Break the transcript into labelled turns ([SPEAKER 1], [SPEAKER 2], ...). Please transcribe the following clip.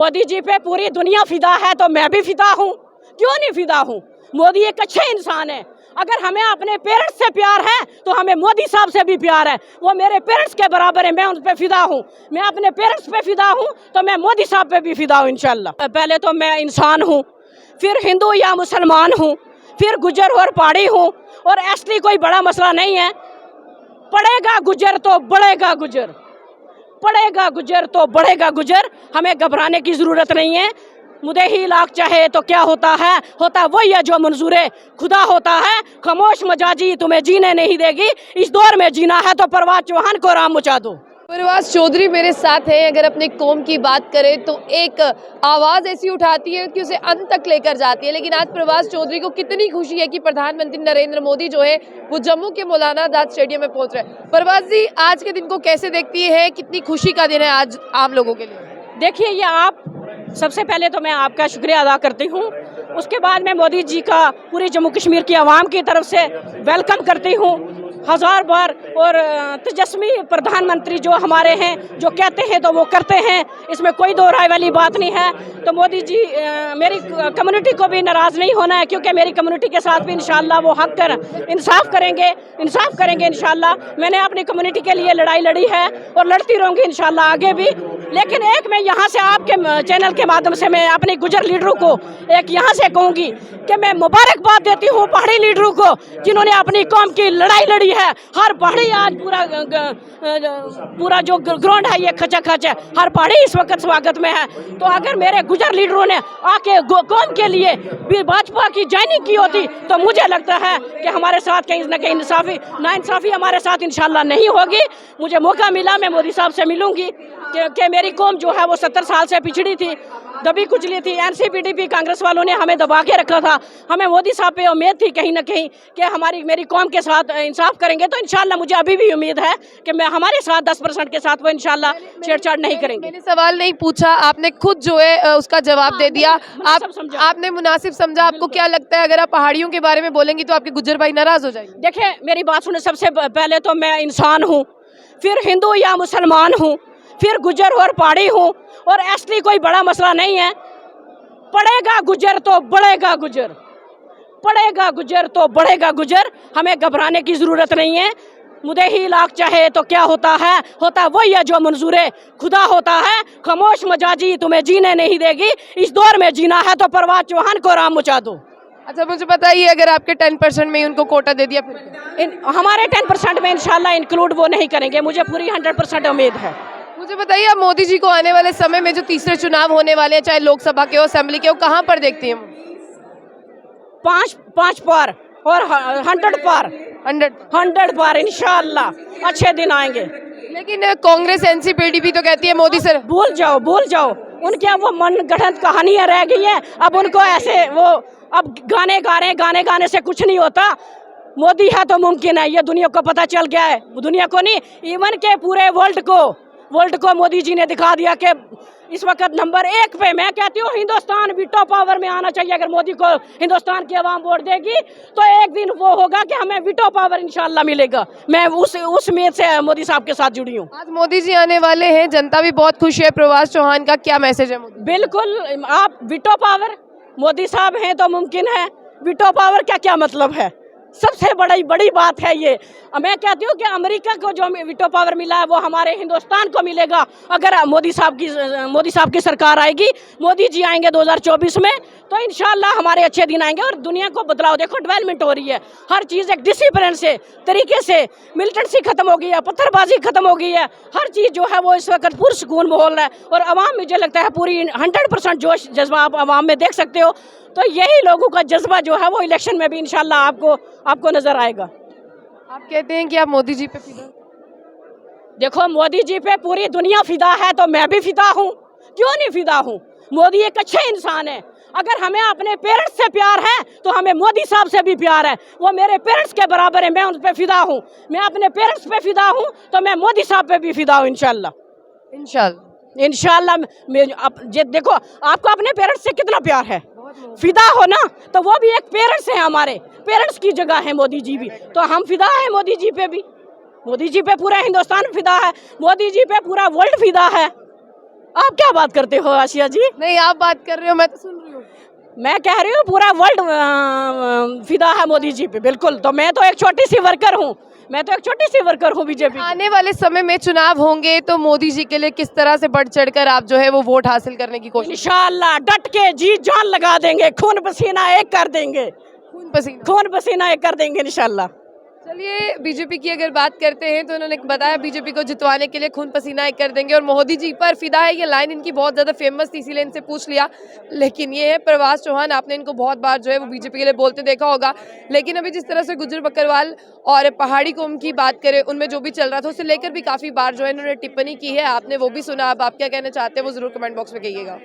[SPEAKER 1] मोदी जी पे पूरी दुनिया फिदा है तो मैं भी फिदा हूँ। क्यों नहीं फिदा हूँ? मोदी एक अच्छे इंसान है। अगर हमें अपने पेरेंट्स से प्यार है तो हमें मोदी साहब से भी प्यार है। वो मेरे पेरेंट्स के बराबर है, मैं उन पे फिदा हूँ। मैं अपने पेरेंट्स पे फिदा हूँ तो मैं मोदी साहब पे भी फिदा हूँ इंशाल्लाह। पहले तो मैं इंसान हूँ, फिर हिंदू या मुसलमान हूँ, फिर गुजर और पहाड़ी हूँ, और एसटी कोई बड़ा मसला नहीं है। पड़ेगा गुजर तो बढ़ेगा गुजर, पड़ेगा गुजर तो बढ़ेगा गुजर। हमें घबराने की ज़रूरत नहीं है। मुझे ही लाख चाहे तो क्या होता है, होता वही है जो मंजूरे खुदा होता है। खामोश मजाजी तुम्हें जीने नहीं देगी, इस दौर में जीना है तो परवाज़ चौहान को राम मचा दो।
[SPEAKER 2] परवाज़ चौधरी मेरे साथ हैं। अगर अपने कौम की बात करें तो एक आवाज़ ऐसी उठाती है कि उसे अंत तक लेकर जाती है। लेकिन आज परवाज़ चौधरी को कितनी खुशी है कि प्रधानमंत्री नरेंद्र मोदी जो है वो जम्मू के मौलाना आज़ाद स्टेडियम में पहुंच रहे हैं। परवाज़ जी, आज के दिन को कैसे देखती है? कितनी खुशी का दिन है आज आम लोगों के लिए?
[SPEAKER 1] देखिए, ये आप सबसे पहले तो मैं आपका शुक्रिया अदा करती हूँ। उसके बाद मैं मोदी जी का पूरी जम्मू कश्मीर की आवाम की तरफ से वेलकम करती हूँ हज़ार बार। और तेजस्वी प्रधानमंत्री जो हमारे हैं, जो कहते हैं तो वो करते हैं, इसमें कोई दो राय वाली बात नहीं है। तो मोदी जी, मेरी कम्युनिटी को भी नाराज़ नहीं होना है, क्योंकि मेरी कम्युनिटी के साथ भी इंशाल्लाह वो हक कर इंसाफ करेंगे इंशाल्लाह। मैंने अपनी कम्युनिटी के लिए लड़ाई लड़ी है और लड़ती रहूँगी इंशाल्लाह आगे भी। लेकिन एक मैं यहाँ से आपके चैनल के माध्यम से मैं अपने गुजर लीडरों को एक यहाँ से कहूँगी कि मैं मुबारकबाद देती हूँ पहाड़ी लीडरों को, जिन्होंने अपनी कौम की लड़ाई लड़ी है। हर पहाड़ी आज पूरा जो ग्राउंड है ये खचा खच है, हर पहाड़ी इस वक्त स्वागत में है। तो अगर मेरे गुजर लीडरों ने आके कौम के लिए भी भाजपा की ज्वाइनिंग की होती तो मुझे लगता है कि हमारे साथ कहीं न कहीं नाइंसाफ़ी हमारे साथ इंशाल्लाह नहीं होगी। मुझे मौका मिला, मैं मोदी साहब से मिलूंगी कि मेरी कौम जो है वो 70 साल से पिछड़ी थी, दबी कुचली थी। एनसीपीडीपी कांग्रेस वालों ने हमें दबा के रखा था। हमें मोदी साहब पे उम्मीद थी कहीं ना कहीं कि मेरी कौम के साथ इंसाफ करेंगे। तो इंशाल्लाह मुझे अभी भी उम्मीद है कि मैं हमारे साथ 10% के साथ वो इंशाल्लाह छेड़छाड़ नहीं करेंगे।
[SPEAKER 2] मैंने सवाल नहीं पूछा, आपने खुद जो है उसका जवाब दे दिया। आपने मुनासिब समझा। आपको क्या लगता है अगर आप पहाड़ियों के बारे में बोलेंगी तो आपके गुज्जर भाई नाराज हो जाएंगे?
[SPEAKER 1] देखिए, मेरी बात सुने। सबसे पहले तो मैं इंसान हूँ, फिर हिंदू या मुसलमान हूँ, फिर गुजर और पहाड़ी हूँ, और एसटी कोई बड़ा मसला नहीं है। पड़ेगा गुजर तो बढ़ेगा गुजर, पड़ेगा गुजर तो बढ़ेगा गुजर। हमें घबराने की ज़रूरत नहीं है। मुझे ही लाख चाहे तो क्या होता है, होता वही है जो मंजूरे खुदा होता है। खामोश मजाजी तुम्हें जीने नहीं देगी, इस दौर में जीना है तो परवाज़ चौहान को राम मचा दो।
[SPEAKER 2] अच्छा, मुझे बताइए, अगर आपके 10% में उनको कोटा दे दिया फिर?
[SPEAKER 1] हमारे 10% में इंशाल्लाह इंक्लूड वो नहीं करेंगे, मुझे पूरी 100% उम्मीद है।
[SPEAKER 2] मुझे बताइए, आप मोदी जी को आने वाले समय में जो तीसरे चुनाव होने वाले हैं, चाहे लोकसभा के हो, असेंबली के हो, कहाँ पर देखती हैं?
[SPEAKER 1] 5 पार और 100 पार, 100 पार इंशाल्लाह अच्छे दिन आएंगे।
[SPEAKER 2] लेकिन कांग्रेस एनसीपीडीपी तो कहती है मोदी सर।
[SPEAKER 1] भूल जाओ उनके वो मन गढ़ंत कहानियां रह गई हैं। अब उनको ऐसे वो अब गाने गा रहे हैं, गाने गाने से कुछ नहीं होता। मोदी है तो मुमकिन है, ये दुनिया को पता चल गया है। दुनिया को नहीं, इवन के पूरे वर्ल्ड को मोदी जी ने दिखा दिया कि इस वक्त नंबर 1 पे। मैं कहती हूँ हिंदुस्तान वीटो पावर में आना चाहिए। अगर मोदी को हिंदुस्तान की आवाम वोट देगी तो एक दिन वो होगा कि हमें वीटो पावर इंशाल्लाह मिलेगा। मैं उस उम्मीद से मोदी साहब के साथ जुड़ी हूँ।
[SPEAKER 2] आज मोदी जी आने वाले हैं, जनता भी बहुत खुश है। परवाज़ चौहान का क्या मैसेज है?
[SPEAKER 1] बिल्कुल, आप वीटो पावर, मोदी साहब हैं तो मुमकिन है। वीटो पावर का क्या मतलब है? सबसे बड़ी बात है ये। मैं कहती हूँ कि अमेरिका को जो वीटो पावर मिला है वो हमारे हिंदुस्तान को मिलेगा अगर मोदी साहब की सरकार आएगी। मोदी जी आएंगे 2024 में तो इंशाल्लाह हमारे अच्छे दिन आएंगे और दुनिया को बदलाव। देखो, डेवलपमेंट हो रही है, हर चीज़ एक डिसिप्लिन से तरीके से। मिलिटेंसी खत्म हो गई है, पत्थरबाजी खत्म हो गई है, हर चीज़ जो है वो इस वक्त पुरसकून माहौल है। और आवाम, मुझे लगता है पूरी 100% जोश जज्बा आप आवाम में देख सकते हो। तो यही लोगों का जज्बा जो है वो इलेक्शन में भी इंशाल्लाह आपको नजर आएगा।
[SPEAKER 2] आप कहते हैं कि आप मोदी जी पे फिदा?
[SPEAKER 1] देखो, मोदी जी पे पूरी दुनिया फिदा है तो मैं भी फिदा हूँ। क्यों नहीं फिदा हूँ? मोदी एक अच्छे इंसान है। अगर हमें अपने पेरेंट्स से प्यार है तो हमें मोदी साहब से भी प्यार है। वो मेरे पेरेंट्स के बराबर है, मैं उन पे फिदा हूँ। मैं अपने पेरेंट्स पे फिदा हूँ तो मैं मोदी साहब पे भी फिदा हूँ इंशाल्लाह। देखो, आपको अपने पेरेंट्स से कितना प्यार है, फिदा हो ना, तो वो भी एक पेरेंट्स है, हमारे पेरेंट्स की जगह है मोदी जी भी। तो हम फिदा है मोदी जी पे भी। मोदी जी पे पूरा हिंदुस्तान फिदा है, मोदी जी पे पूरा वर्ल्ड फिदा है। आप क्या बात करते हो आशिया जी?
[SPEAKER 2] नहीं, आप बात कर रहे हो, मैं तो सुन रही हूँ।
[SPEAKER 1] मैं कह रही हूँ पूरा वर्ल्ड फिदा है मोदी जी पे, बिल्कुल। तो मैं तो एक छोटी सी वर्कर हूँ, मैं तो एक छोटी सी वर्कर हूँ बीजेपी।
[SPEAKER 2] आने वाले समय में चुनाव होंगे तो मोदी जी के लिए किस तरह से बढ़ चढ़कर आप जो है वो वोट हासिल करने की कोशिश,
[SPEAKER 1] इंशाल्लाह डट के जी जान लगा देंगे, खून पसीना एक कर देंगे, खून पसीना एक कर देंगे इंशाल्लाह।
[SPEAKER 2] चलिए, बीजेपी की अगर बात करते हैं तो उन्होंने बताया बीजेपी को जितवाने के लिए खून पसीना एक कर देंगे और मोदी जी पर फिदा है, ये लाइन इनकी बहुत ज़्यादा फेमस थी, इसीलिए इनसे पूछ लिया। लेकिन ये है प्रभास चौहान, आपने इनको बहुत बार जो है वो बीजेपी के लिए बोलते देखा होगा। लेकिन अभी जिस तरह से गुज्जर बकरवाल और पहाड़ी कौम की बात करें, उनमें जो भी चल रहा था उसे लेकर भी काफ़ी बार जो है इन्होंने टिप्पणी की है, आपने वो भी सुना। अब आप क्या कहना चाहते हैं वो ज़रूर कमेंट बॉक्स में कहिएगा।